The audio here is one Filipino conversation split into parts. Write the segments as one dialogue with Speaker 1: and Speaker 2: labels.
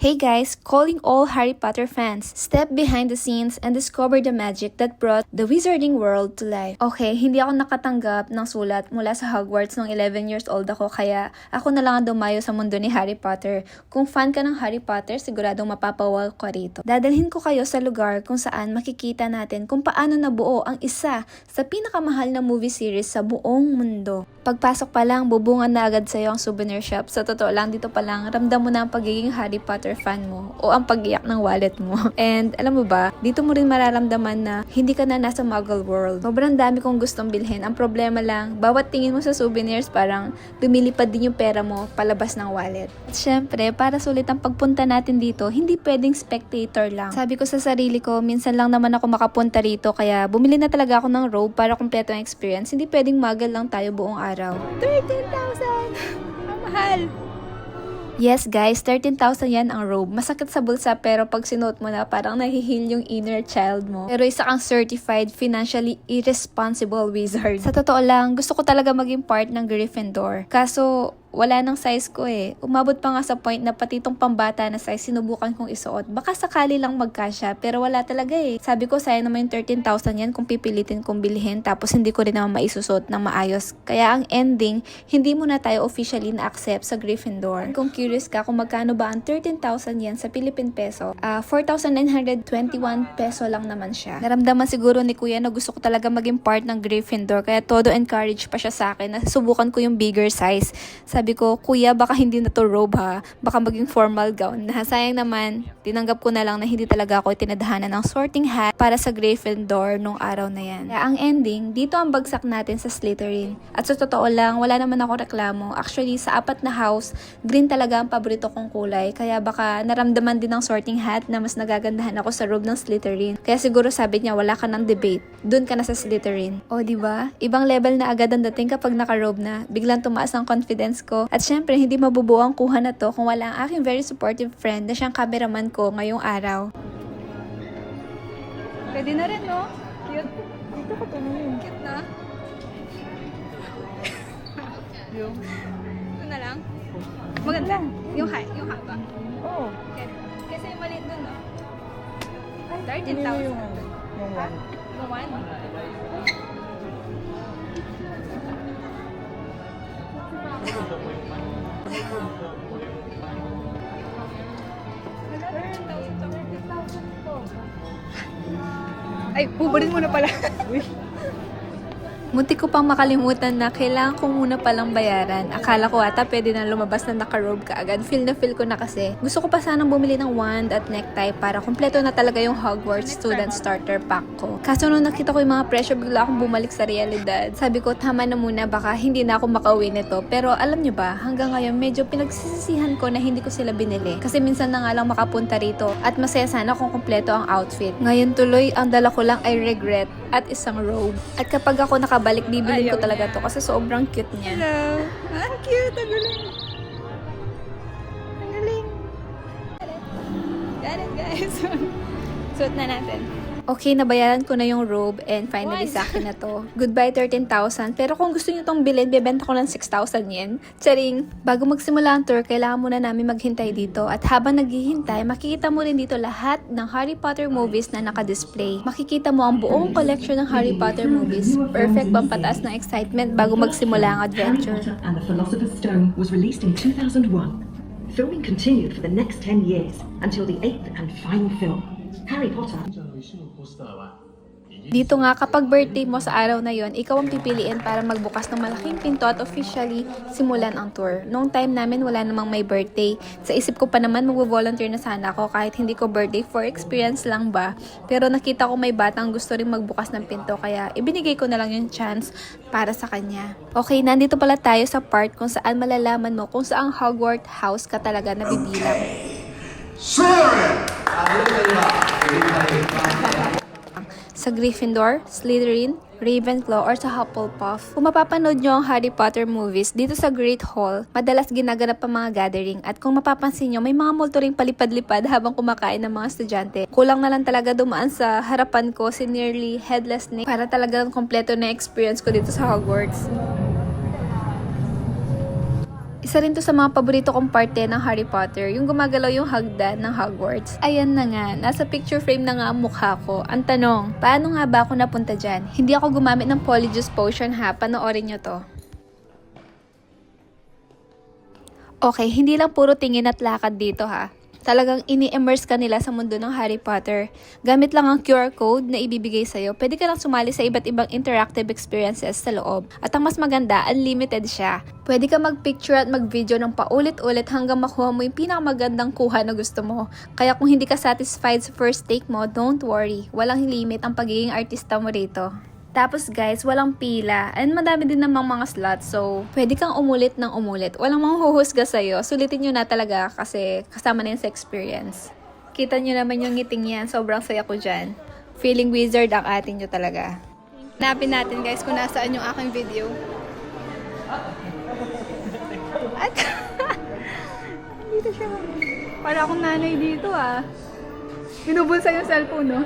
Speaker 1: Okay guys, calling all Harry Potter fans, step behind the scenes and discover the magic that brought the wizarding world to life. Okay, hindi ako nakatanggap ng sulat mula sa Hogwarts nung 11 years old ako, kaya ako na lang ang dumayo sa mundo ni Harry Potter. Kung fan ka ng Harry Potter, siguradong mapapawal ka rito. Dadalhin ko kayo sa lugar kung saan makikita natin kung paano nabuo ang isa sa pinakamahal na movie series sa buong mundo. Pagpasok pa lang, bubungan na agad sa'yo ang souvenir shop. Sa totoo lang, dito pa lang, ramdam mo na ang pagiging Harry Potter fan mo o ang pag-iyak ng wallet mo. And alam mo ba, dito mo rin mararamdaman na hindi ka na nasa Muggle world. Sobrang dami kong gustong bilhin. Ang problema lang, bawat tingin mo sa souvenirs, parang lumilipad din yung pera mo palabas ng wallet. At syempre, para sulit ang pagpunta natin dito, hindi pwedeng spectator lang. Sabi ko sa sarili ko, minsan lang naman ako makapunta rito, kaya bumili na talaga ako ng robe para kumpleto ang experience. Hindi pwedeng Muggle lang tayo buong araw. 13,000! Ang mahal! Yes guys, 13,000 yan ang robe. Masakit sa bulsa pero pag sinuot mo na parang nahihil yung inner child mo. Pero isa kang certified financially irresponsible wizard. Sa totoo lang, gusto ko talaga maging part ng Gryffindor. Kaso wala nang size ko eh. Umabot pa nga sa point na pati itong pambata na size sinubukan kong isuot. Baka sakali lang magkasya pero wala talaga eh. Sabi ko sayang naman yung 13,000 yan kung pipilitin kong bilhin tapos hindi ko rin naman maisusot ng maayos. Kaya ang ending, hindi mo na tayo officially na-accept sa Gryffindor. Kung curious ka kung magkano ba ang 13,000 yan sa Philippine peso, 4,921 peso lang naman siya. Naramdaman siguro ni Kuya na gusto ko talaga maging part ng Gryffindor kaya todo encourage pa siya sa akin na subukan ko yung bigger size. Sabi ko, Kuya, baka hindi na to robe ha. Baka maging formal gown na. Sayang naman, tinanggap ko na lang na hindi talaga ako itinadhanan ng sorting hat para sa Gryffindor nung araw na yan. Kaya ang ending, dito ang bagsak natin sa Slytherin. At sa totoo lang, wala naman ako reklamo. Actually, sa apat na house, green talaga ang paborito kong kulay. Kaya baka naramdaman din ng sorting hat na mas nagagandahan ako sa robe ng Slytherin. Kaya siguro sabi niya, wala ka ng debate. Doon ka na sa Slytherin. O diba? Ibang level na agad ang dating kapag naka-robe na. Biglang tumaas ang confidence ko. At syempre, hindi mabubuo ang kuha na to kung wala ang aking very supportive friend na siyang cameraman ko ngayong araw. Pwede na rin, no? Cute. Dito ka tumingin. Cute na. Ito na lang? Maganda. Yung haba. Oo. Kasi yung maliit dun, no? 13,000. Yung one. Yung one? Ay, buburin mo na pala. Muntik ko pang makalimutan na kailangan ko muna palang bayaran. Akala ko ata pwede na lumabas na naka-robe ka agad. Feel na feel ko na kasi. Gusto ko pa sanang bumili ng wand at necktie para kumpleto na talaga yung Hogwarts Student Starter Pack ko. Kaso nung nakita ko yung mga presyo, bigla akong bumalik sa realidad. Sabi ko, tama na muna, baka hindi na ako makauwi nito. Pero alam nyo ba, hanggang ngayon medyo pinagsisisihan ko na hindi ko sila binili. Kasi minsan na nga lang makapunta rito at masaya sana kung kumpleto ang outfit. Ngayon tuloy, ang dala ko lang ay regret at isang robe. At kapag ako nakabalik, bibilin ko talaga to kasi sobrang cute niya. Hello! Ang cute! Ang galing! Ang galing! Got it, guys! Suot na natin. Okay, nabayaran ko na yung robe and finally sa akin na to. Goodbye 13,000. Pero kung gusto niyo tong bilhin, bebenta ko ng 6,000 yen. Charing! Bago magsimula ang tour, kailangan muna namin maghintay dito. At habang naghihintay, makikita mo rin dito lahat ng Harry Potter movies na nakadisplay. Makikita mo ang buong collection ng Harry Potter movies. Perfect pampataas ng excitement bago magsimula ang adventure.
Speaker 2: And the Philosopher's Stone was released in 2001. Filming continued for the next 10 years until the 8th and final film, Harry Potter.
Speaker 1: Dito nga, kapag birthday mo sa araw na yon, ikaw ang pipiliin para magbukas ng malaking pinto at officially simulan ang tour. Noong time namin, wala namang may birthday. Sa isip ko pa naman, mag-volunteer na sana ako kahit hindi ko birthday, for experience lang ba. Pero nakita ko may batang gusto rin magbukas ng pinto, kaya ibinigay ko na lang yung chance para sa kanya. Okay, nandito pala tayo sa part kung saan malalaman mo kung saang Hogwarts house ka talaga nabibilang. Sa Gryffindor, Slytherin, Ravenclaw, or sa Hufflepuff. Kung mapapanood nyo ang Harry Potter movies dito sa Great Hall, madalas ginaganap ang mga gathering. At kung mapapansin nyo, may mga multo ring palipad-lipad habang kumakain ng mga estudyante. Kulang na lang talaga dumaan sa harapan ko si nearly headless Nick para talagang kompleto na experience ko dito sa Hogwarts. Isa rin to sa mga paborito kong parte ng Harry Potter, yung gumagalaw yung hagdan ng Hogwarts. Ayan na nga, nasa picture frame na nga ang mukha ko. Ang tanong, paano nga ba ako napunta dyan? Hindi ako gumamit ng Polyjuice Potion ha, panoorin nyo to. Okay, hindi lang puro tingin at lakad dito ha. Talagang ini-immerse ka nila sa mundo ng Harry Potter. Gamit lang ang QR code na ibibigay sa'yo, pwede ka lang sumali sa iba't ibang interactive experiences sa loob. At ang mas maganda, unlimited siya. Pwede ka mag-picture at mag-video ng paulit-ulit hanggang makuha mo yung pinakamagandang kuha na gusto mo. Kaya kung hindi ka satisfied sa first take mo, don't worry. Walang limit ang pagiging artista mo rito. Tapos guys, walang pila. And madami din namang mga slots. So, pwede kang umulit ng umulit. Walang manghuhusga sa'yo. Sulitin nyo na talaga kasi kasama na yun sa experience. Kita nyo naman yung ngiting yan. Sobrang saya ko dyan. Feeling wizard ang atin nyo talaga. Hanapin natin guys kung nasaan yung aking video. At dito siya. Para akong nanay dito ah. Binubulsa yung cellphone no?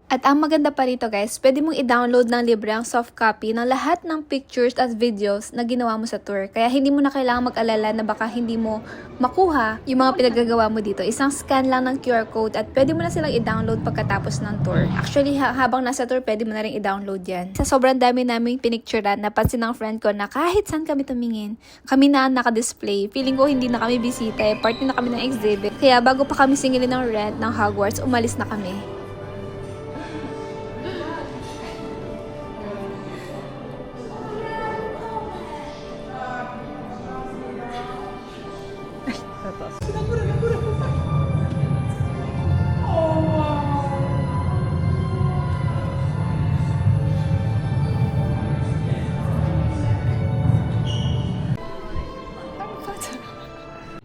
Speaker 1: At ang maganda pa rito guys, pwede mong i-download ng libre ang soft copy ng lahat ng pictures at videos na ginawa mo sa tour. Kaya hindi mo na kailangang mag-alala na baka hindi mo makuha yung mga pinaggagawa mo dito. Isang scan lang ng QR code at pwede mo na silang i-download pagkatapos ng tour. Actually, habang nasa tour, pwede mo na rin i-download yan. Sa sobrang dami naming pinicturean, napansin ng friend ko na kahit saan kami tumingin, kami na ang naka-display. Feeling ko hindi na kami bisita eh, party na kami ng exhibit. Kaya bago pa kami singilin ng rent ng Hogwarts, umalis na kami.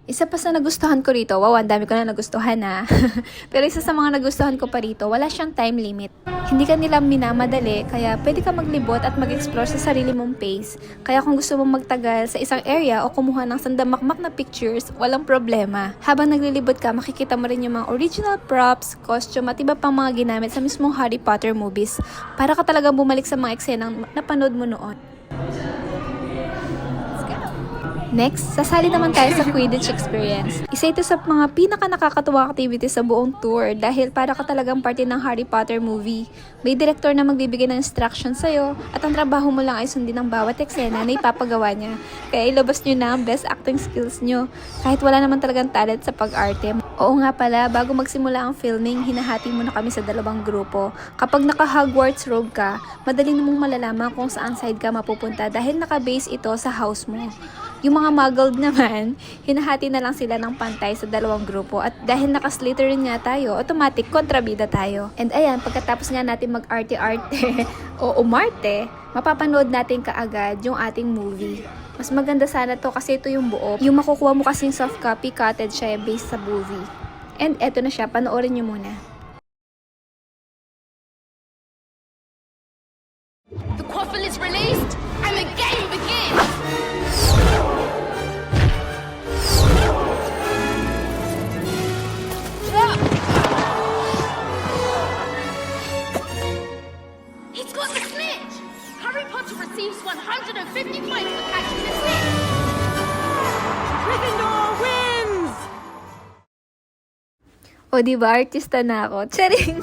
Speaker 1: Isa pa sa nagustuhan ko rito, wow, ang dami ko na nagustuhan ha. Pero isa sa mga nagustuhan ko pa rito, wala siyang time limit. Hindi ka nila minamadali, kaya pwede ka maglibot at mag-explore sa sarili mong pace. Kaya kung gusto mong magtagal sa isang area o kumuha ng sandamakmak na pictures, walang problema. Habang naglilibot ka, makikita mo rin yung mga original props, costume at iba pang mga ginamit sa mismong Harry Potter movies. Para ka talagang bumalik sa mga eksenang napanood mo noon. Next, sasali naman tayo sa Quidditch experience. Isa ito sa mga pinaka-nakakatuwa activities sa buong tour dahil para ka talagang parte ng Harry Potter movie. May director na magbibigay ng instructions sa'yo at ang trabaho mo lang ay sundin ang bawat eksena na ipapagawa niya. Kaya ilabas nyo na ang best acting skills nyo kahit wala naman talagang talent sa pag-arte. Oo nga pala, bago magsimula ang filming, hinahati mo na kami sa dalawang grupo. Kapag naka-Hogwarts robe ka, madali namang malalaman kung saan side ka mapupunta dahil naka-base ito sa house mo. Yung mga muggled naman, hinahati na lang sila ng pantay sa dalawang grupo at dahil naka-Slytherin nga tayo, automatic kontrabida tayo. And ayan, pagkatapos nga natin mag-arte-arte o umarte, mapapanood natin kaagad yung ating movie. Mas maganda sana to kasi ito yung buo. Yung makukuha mo kasing soft copy, cottage siya based sa movie. And eto na siya, panoorin nyo muna.
Speaker 3: The quaffle is released and the game begins! He's got the snitch! Harry Potter receives 150 points for catching the snitch! Gryffindor wins!
Speaker 1: O diba, artista na ako. Charing!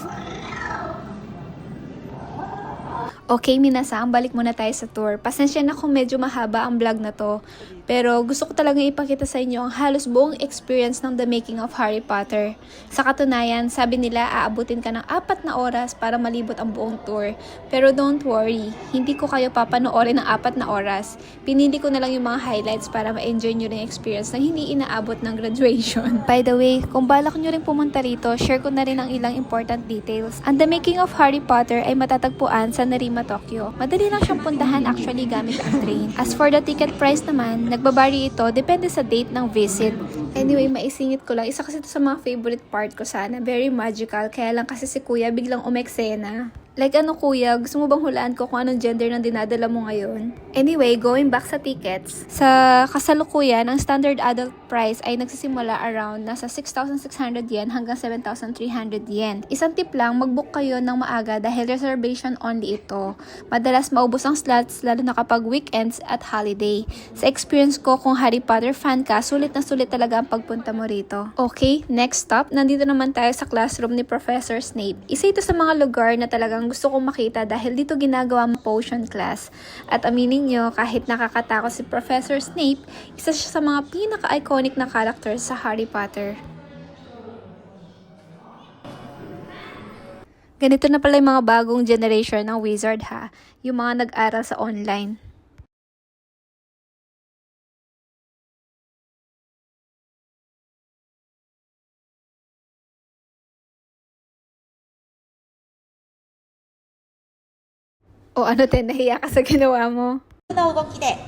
Speaker 1: Okay, minasang, balik muna tayo sa tour. Pasensya na kung medyo mahaba ang vlog na to. Pero gusto ko talagang ipakita sa inyo ang halos buong experience ng The Making of Harry Potter. Sa katunayan, sabi nila aabutin ka ng 4 na oras para malibot ang buong tour. Pero don't worry, hindi ko kayo papanoorin ng 4 na oras. Pinili ko na lang yung mga highlights para ma-enjoy nyo rin yung experience na hindi inaabot ng graduation. By the way, kung balak nyo rin pumunta rito, share ko na rin ang ilang important details. Ang The Making of Harry Potter ay matatagpuan sa Narima, Tokyo. Madali lang siyang puntahan actually gamit ang train. As for the ticket price naman, nagbabari ito depende sa date ng visit. Anyway, maisingit ko lang. Isa kasi ito sa mga favorite part ko sana. Very magical. Kaya lang kasi si Kuya biglang umeksena. Like ano kuya, gusto mo bang hulaan ko kung anong gender ng dinadala mo ngayon? Anyway, going back sa tickets, sa kasalukuyan, ang standard adult price ay nagsisimula around nasa 6,600 yen hanggang 7,300 yen. Isang tip lang, mag-book kayo ng maaga dahil reservation only ito. Madalas maubos ang slots lalo na kapag weekends at holiday. Sa experience ko, kung Harry Potter fan ka, sulit na sulit talaga ang pagpunta mo rito. Okay, next stop, nandito naman tayo sa classroom ni Professor Snape. Isa ito sa mga lugar na talagang gusto kong makita dahil dito ginagawa ang potion class. At aminin nyo, kahit nakakatakot si Professor Snape, isa siya sa mga pinaka-iconic na characters sa Harry Potter. Ganito na pala yung mga bagong generation ng wizard ha, yung mga nag-aral sa online. O ano te, nahiya ka sa ginawa mo?
Speaker 4: の動きで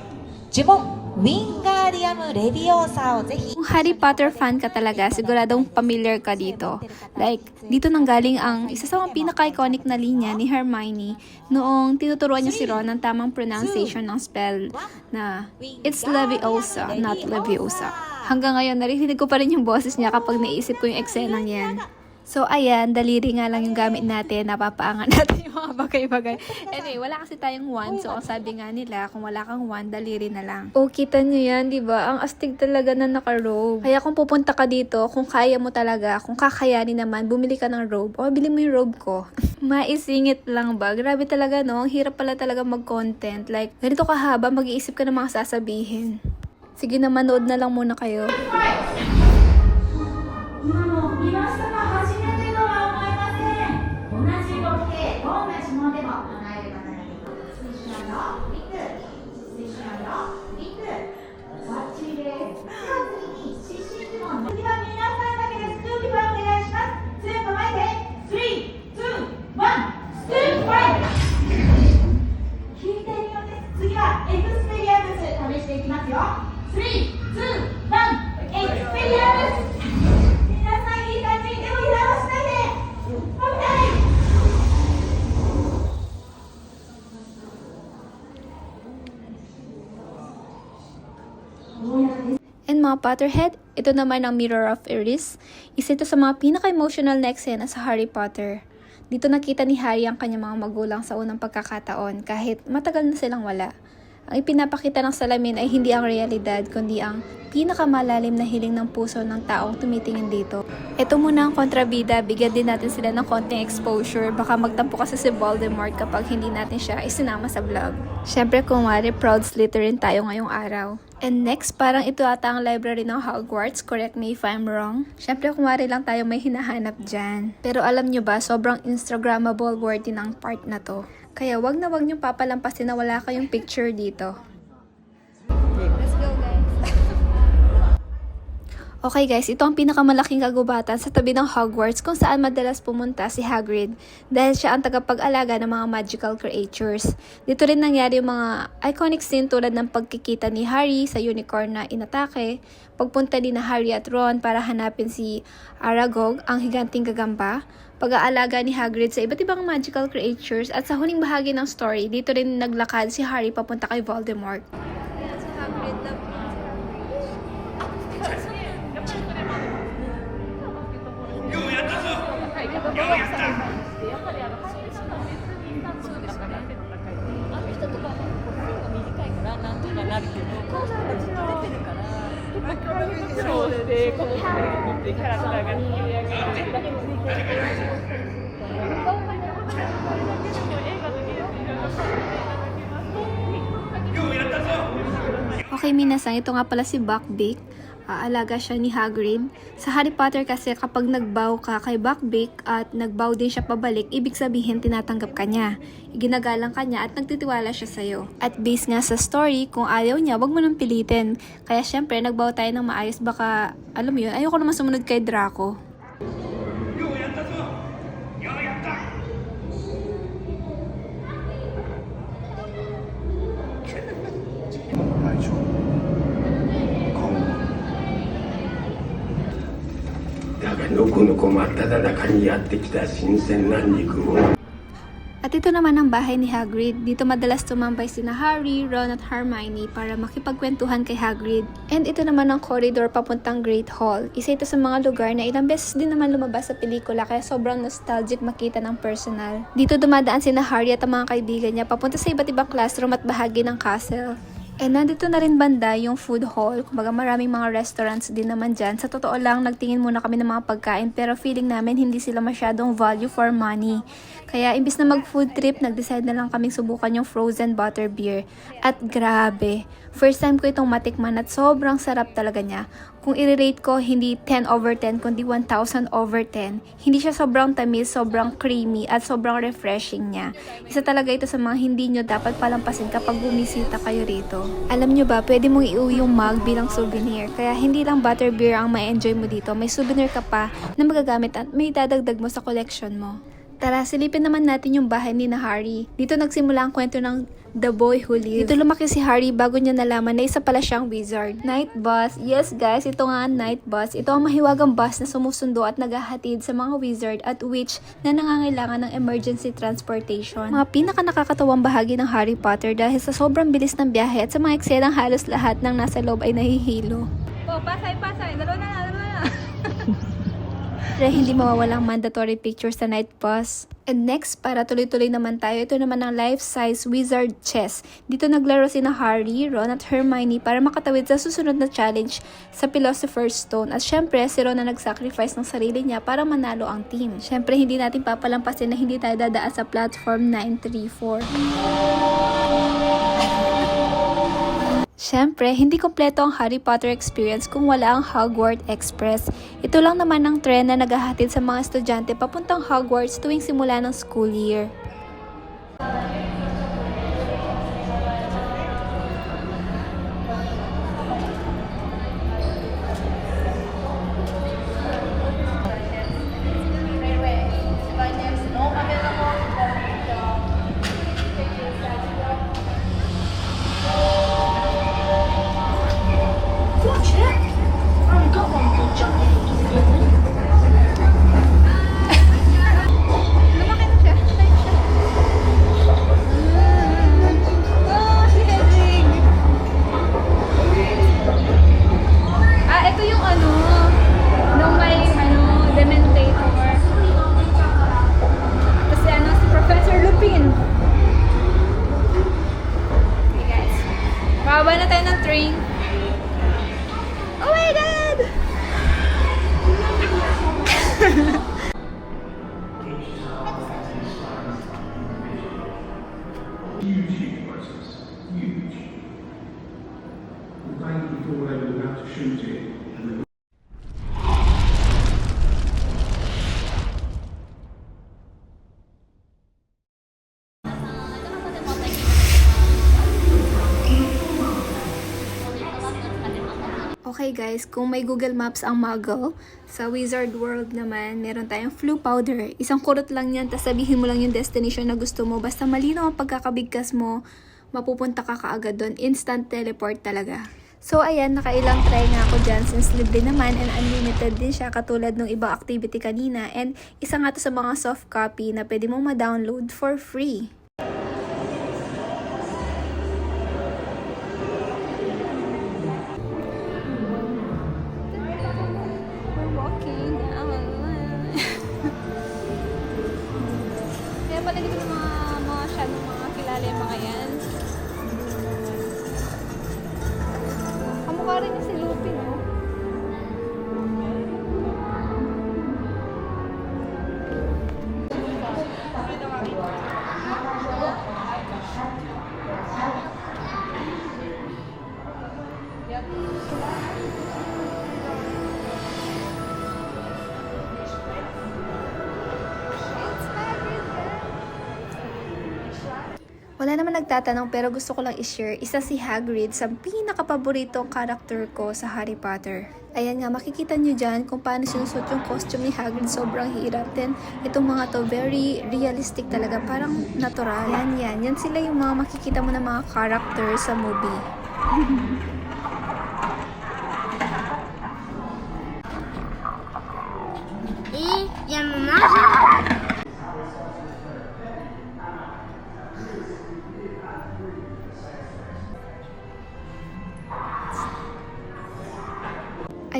Speaker 4: 呪文ウィンガーディアムレビオーサをぜひ
Speaker 1: Kung Harry Potter fan ka talaga, siguradong familiar ka dito. Like, dito nanggaling ang isa sa mga pinaka-iconic na linya ni Hermione noong tinuturuan niya si Ron ng tamang pronunciation ng spell na it's Leviosa, not Leviosa. Hanggang ngayon, naririnig ko pa rin yung boses niya kapag naisip ko yung eksenang yan. So, ayan, daliri nga lang yung gamit natin, napapaangan natin yung mga bagay-bagay. Anyway, wala kasi tayong wand, so ang sabi nga nila, kung wala kang wand, daliri na lang. O, kita nyo yan, di ba? Ang astig talaga na naka-robe. Kaya kung pupunta ka dito, kung kaya mo talaga, kung kakayanin naman, bumili ka ng robe, o bili mo yung robe ko. Maisingit lang ba? Grabe talaga, no? Ang hirap pala talaga mag-content. Like, ganito kahaba, mag-iisip ka ng mga sasabihin. Sige na, manood na lang muna kayo.
Speaker 5: 今の見ましたか？初めてとは思えません。同じ動きでどんな指紋でも唱えることができます。スイッシュリク、スイッシュリク、バッチリです。では次に失神呪文。次は皆さんだけです。スクープファイお願いします。スープ前で3、2、1、スクープファイ。聞いてみようです。次はエクスペリアムス試していきますよ。3、2、1、エクスペリアムス。
Speaker 1: And mga Potterhead, ito naman ang Mirror of Eris. Isa ito sa mga pinaka-emotional na eksena sa Harry Potter. Dito nakita ni Harry ang kanyang mga magulang sa unang pagkakataon kahit matagal na silang wala. Ang ipinapakita ng salamin ay hindi ang realidad kundi ang pinakamalalim na hiling ng puso ng taong tumitingin dito. Ito muna ang kontrabida, bigyan din natin sila ng konting exposure. Baka magtampo kasi si Voldemort kapag hindi natin siya isinama sa vlog. Siyempre kung wari, proud Slytherin tayo ngayong araw. And next, parang ito ata ang library ng Hogwarts, correct me if I'm wrong. Siyempre kung wari lang tayo may hinahanap dyan. Pero alam nyo ba, sobrang Instagrammable worthy ng part na to. Kaya wag na wag niyong papalampasin na wala kayong picture dito. Let's go guys! Okay guys, ito ang pinakamalaking kagubatan sa tabi ng Hogwarts kung saan madalas pumunta si Hagrid dahil siya ang tagapag-alaga ng mga magical creatures. Dito rin nangyari yung mga iconic scene tulad ng pagkikita ni Harry sa unicorn na inatake, pagpunta din na Harry at Ron para hanapin si Aragog, ang higanting gagamba, pag-aalaga ni Hagrid sa iba't ibang magical creatures at sa huling bahagi ng story, dito rin naglakad si Harry papunta kay Voldemort. Ayan si Hagrid na Okay, minasang, ito nga pala si Buckbeak. Alaga siya ni Hagrid. Sa Harry Potter kasi kapag nagbow ka kay Buckbeak at nagbow din siya pabalik, ibig sabihin tinatanggap ka niya. Iginagalang ka niya at nagtitiwala siya sa'yo. At based nga sa story, kung ayaw niya, wag mo nang pilitin. Kaya syempre, nagbow tayo ng maayos, baka, alam mo yun, ayoko naman sumunod kay Draco. At ito naman ang bahay ni Hagrid. Dito madalas tumambay sina Harry, Ron at Hermione para makipagkwentuhan kay Hagrid. And ito naman ang corridor papuntang Great Hall. Isa ito sa mga lugar na ilang beses din naman lumabas sa pelikula kaya sobrang nostalgic makita ng personal. Dito dumadaan sina Harry at ang mga kaibigan niya papunta sa iba't ibang classroom at bahagi ng castle. And nandito na rin banda yung food hall. Kumbaga maraming mga restaurants din naman dyan. Sa totoo lang, nagtingin muna kami ng mga pagkain pero feeling namin hindi sila masyadong value for money. Kaya imbis na mag food trip, nag-decide na lang kaming subukan yung frozen butterbeer. At grabe, first time ko itong matikman at sobrang sarap talaga niya. Kung i-rate ko, hindi 10 over 10 kundi 1000 over 10. Hindi siya sobrang tamis, sobrang creamy at sobrang refreshing niya. Isa talaga ito sa mga hindi nyo dapat palampasin kapag bumisita kayo rito. Alam nyo ba, pwede mong iuwi yung mug bilang souvenir. Kaya hindi lang butterbeer ang ma-enjoy mo dito. May souvenir ka pa na magagamit at may dadagdag mo sa collection mo. Tara, silipin naman natin yung bahay ni na Harry. Dito nagsimula ang kwento ng The Boy Who Lived. Dito lumaki si Harry bago niya nalaman na isa pala siyang wizard. Night bus. Yes guys, ito nga ang night bus. Ito ang mahiwagang bus na sumusundo at naghahatid sa mga wizard at witch na nangangailangan ng emergency transportation. Mga pinaka nakakatawang bahagi ng Harry Potter dahil sa sobrang bilis ng biyahe at sa mga eksenang halos lahat ng nasa loob ay nahihilo.
Speaker 3: Oh, pasay. Dalawa na.
Speaker 1: Pero hindi mawawalang mandatory pictures sa night bus. And next, para tuloy-tuloy naman tayo, ito naman ang life-size wizard chess. Dito naglaro sina Harry, Ron at Hermione para makatawid sa susunod na challenge sa Philosopher's Stone. At syempre, si Ron na nag-sacrifice ng sarili niya para manalo ang team. Syempre, hindi natin papalampasin na hindi tayo dadaan sa platform 934. Siyempre, hindi kompleto ang Harry Potter experience kung wala ang Hogwarts Express. Ito lang naman ang tren na naghahatid sa mga estudyante papuntang Hogwarts tuwing simula ng school year.
Speaker 2: Watch it! I got one for jumping.
Speaker 1: Lumaki na siya. Oh, si Hedwig! Ito yung nung may Dementator. Kasi si Professor Lupin. Okay guys. Bababa na tayo ng train. Oh my God!
Speaker 6: Huge process. Huge. The day before they were about to shoot it, and the
Speaker 1: Okay guys, kung may Google Maps ang Muggle, sa Wizard World naman, meron tayong Floo powder. Isang kurot lang yan, tas sabihin mo lang yung destination na gusto mo. Basta malinaw ang pagkakabigkas mo, mapupunta ka kaagad doon. Instant teleport talaga. So ayan, nakailang try nga ako dyan since libre naman and unlimited din siya katulad ng ibang activity kanina. And isa nga to sa mga soft copy na pwede mong ma-download for free. Kaya pala hindi ko na masyadong mga kilala yung mga yan. Kamukha rin niya si Lupin, no? Wala naman nagtatanong pero gusto ko lang i-share, isa si Hagrid sa pinakapaboritong character ko sa Harry Potter. Ayan nga, makikita nyo dyan kung paano sinusot yung costume ni Hagrid, sobrang hirap. Then, itong mga to, very realistic talaga, parang natural. Yan sila yung mga makikita mo na mga character sa movie.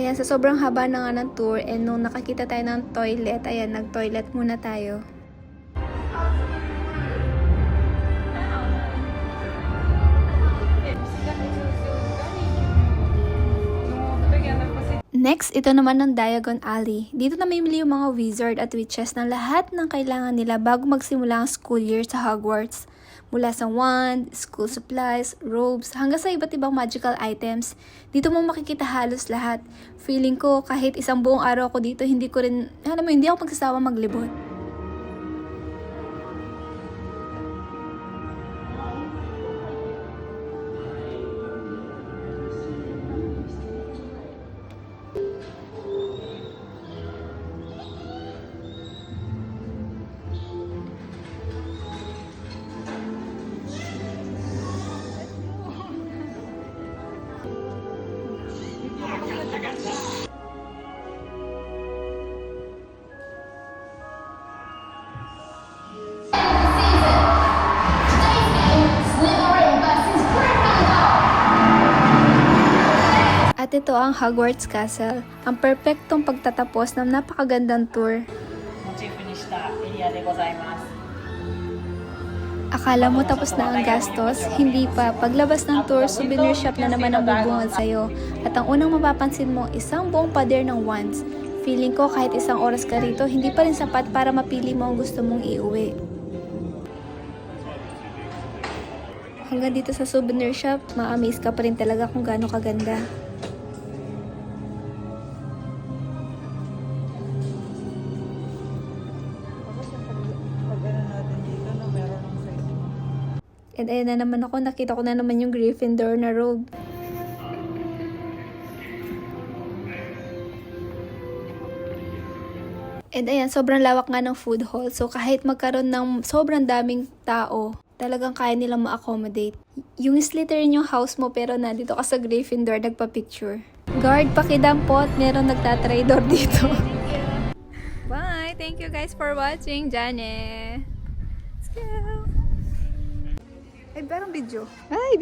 Speaker 1: Ayan, sa sobrang haba na nga ng tour, and nung nakakita tayo ng toilet, ayan, nag-toilet muna tayo. Next, ito naman ang Diagon Alley. Dito namimili yung mga wizard at witches ng lahat ng kailangan nila bago magsimula ang school year sa Hogwarts. Mula sa wand, school supplies, robes, hanggang sa iba't ibang magical items. Dito mo makikita halos lahat. Feeling ko kahit isang buong araw ko dito, hindi ako magsasawa maglibot. At ito ang Hogwarts Castle, ang perpektong pagtatapos ng napakagandang tour.
Speaker 4: モチーフにしたエリアでございます。
Speaker 1: Akala mo tapos na ang gastos? Hindi pa. Paglabas ng tour, souvenir shop na naman ang bubungad sa'yo. At ang unang mapapansin mo, isang buong pader ng wands. Feeling ko kahit isang oras ka rito, hindi pa rin sapat para mapili mo ang gusto mong iuwi. Hanggang dito sa souvenir shop, ma-amaze ka pa rin talaga kung gaano kaganda. And ayan na naman ako, nakita ko na naman yung Gryffindor na robe. And ayan, sobrang lawak nga ng food hall. So kahit magkaroon ng sobrang daming tao, talagang kaya nilang ma-accommodate. Yung Slytherin yung house mo pero nandito ka sa Gryffindor, nagpa-picture. Guard, pakidampot, meron nagtatraidor dito. Bye! Thank you guys for watching, Jane! Let's go! Ay, parang video. Ay!